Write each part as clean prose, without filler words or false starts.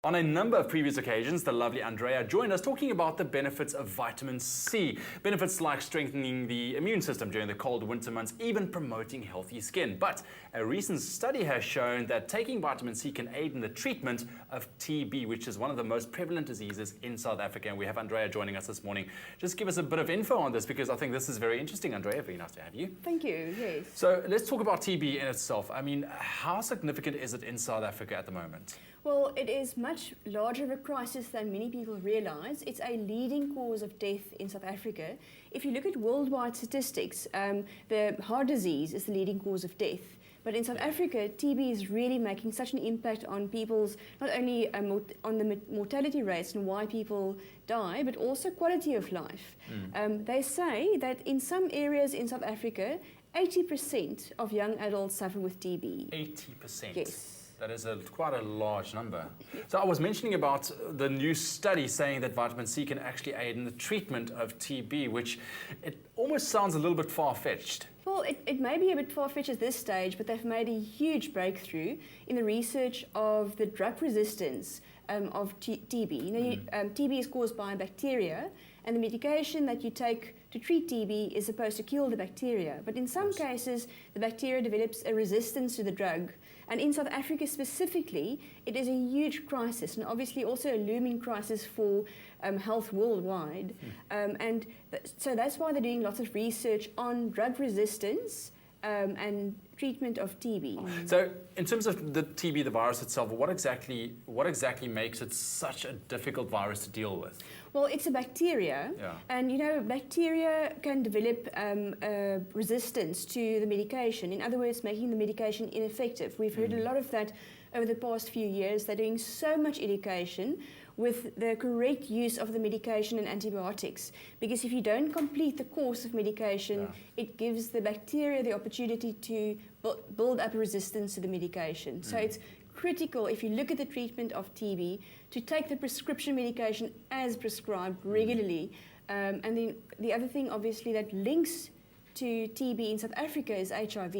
On a number of previous occasions, the lovely Andrea joined us talking about the benefits of vitamin C. Benefits like strengthening the immune system during the cold winter months, even promoting healthy skin. But a recent study has shown that taking vitamin C can aid in the treatment of TB, which is one of the most prevalent diseases in South Africa. And we have Andrea joining us this morning. Just give us a bit of info on this, because I think this is very interesting. Andrea, very nice to have you. Thank you, yes. So let's talk about TB in itself. I mean, how significant is it in South Africa at the moment? Well, it is much larger of a crisis than many people realize. It's a leading cause of death in South Africa. If you look at worldwide statistics, the heart disease is the leading cause of death. But in South Africa, TB is really making such an impact on people's, not only on the mortality rates and why people die, but also quality of life. They say that in some areas in South Africa, 80% of young adults suffer with TB. 80%? Yes. That is quite a large number. So I was mentioning about the new study saying that vitamin C can actually aid in the treatment of TB, which it almost sounds a little bit far-fetched. Well, it may be a bit far-fetched at this stage, but they've made a huge breakthrough in the research of the drug resistance of TB. You know, TB is caused by bacteria, and the medication that you take to treat TB is supposed to kill the bacteria. But in some cases, the bacteria develops a resistance to the drug. And in South Africa specifically, it is a huge crisis, and obviously also a looming crisis for health worldwide. So that's why they're doing lots of research on drug resistance and treatment of TB. So in terms of the TB, the virus itself, what exactly makes it such a difficult virus to deal with? Well, it's a bacteria, and you know, bacteria can develop resistance to the medication. In other words, making the medication ineffective. We've heard a lot of that over the past few years. They're doing so much education with the correct use of the medication and antibiotics. Because if you don't complete the course of medication, it gives the bacteria the opportunity to build up a resistance to the medication. So it's critical, if you look at the treatment of TB, to take the prescription medication as prescribed regularly. And then the other thing, obviously, that links to TB in South Africa is HIV.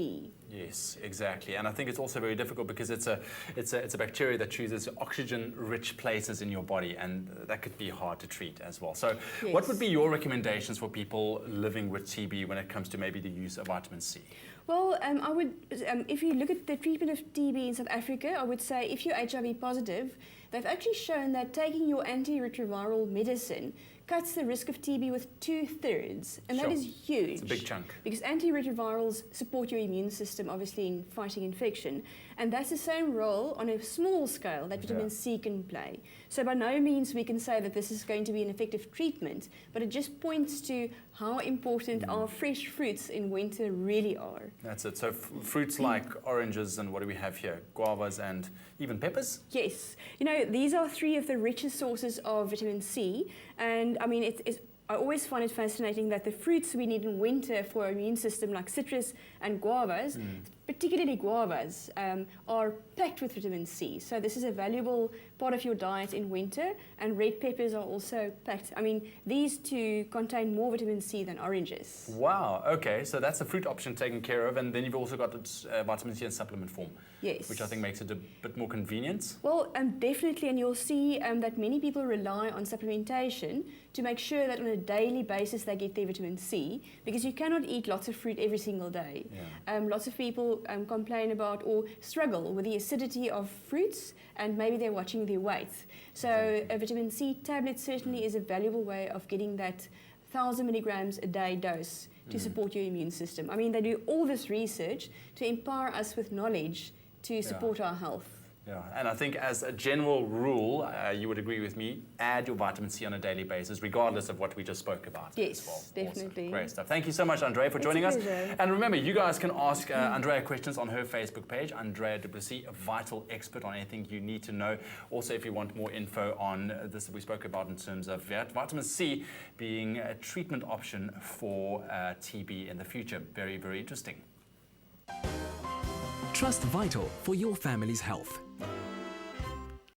Yes, exactly. And I think it's also very difficult because it's a bacteria that chooses oxygen-rich places in your body, and that could be hard to treat as well. So what would be your recommendations for people living with TB when it comes to maybe the use of vitamin C? Well, I would, if you look at the treatment of TB in South Africa, I would say if you're HIV positive, they've actually shown that taking your antiretroviral medicine cuts the risk of TB with 2/3, and that is huge. It's a big chunk. Because antiretrovirals support your immune system, obviously, in fighting infection, and that's the same role on a small scale that vitamin C can play. So by no means we can say that this is going to be an effective treatment, but it just points to how important our fresh fruits in winter really are. That's it. So fruits like oranges and what do we have here? Guavas and even peppers? Yes. You know, these are three of the richest sources of vitamin C, and I mean, I always find it fascinating that the fruits we need in winter for our immune system, like citrus and guavas, particularly guavas, are packed with vitamin C. So this is a valuable part of your diet in winter, and red peppers are also packed. I mean, these two contain more vitamin C than oranges. Wow, okay, so that's the fruit option taken care of, and then you've also got vitamin C in supplement form. Yes. Which I think makes it a bit more convenient. Well, definitely, and you'll see that many people rely on supplementation to make sure that on a daily basis they get their vitamin C, because you cannot eat lots of fruit every single day. Lots of people complain about or struggle with the acidity of fruits, and maybe they're watching their weight. So a vitamin C tablet certainly is a valuable way of getting that 1,000 milligrams a day dose to support your immune system. I mean, they do all this research to empower us with knowledge to support our health. Yeah, and I think as a general rule, you would agree with me, add your vitamin C on a daily basis, regardless of what we just spoke about. Yes, as well. definitely. Awesome. Great stuff. Thank you so much, Andrea, for joining us. And remember, you guys can ask Andrea questions on her Facebook page, Andrea Du Plessis, a vital expert on anything you need to know. Also, if you want more info on this that we spoke about in terms of vitamin C being a treatment option for TB in the future. Very, very interesting. Trust Vital for your family's health.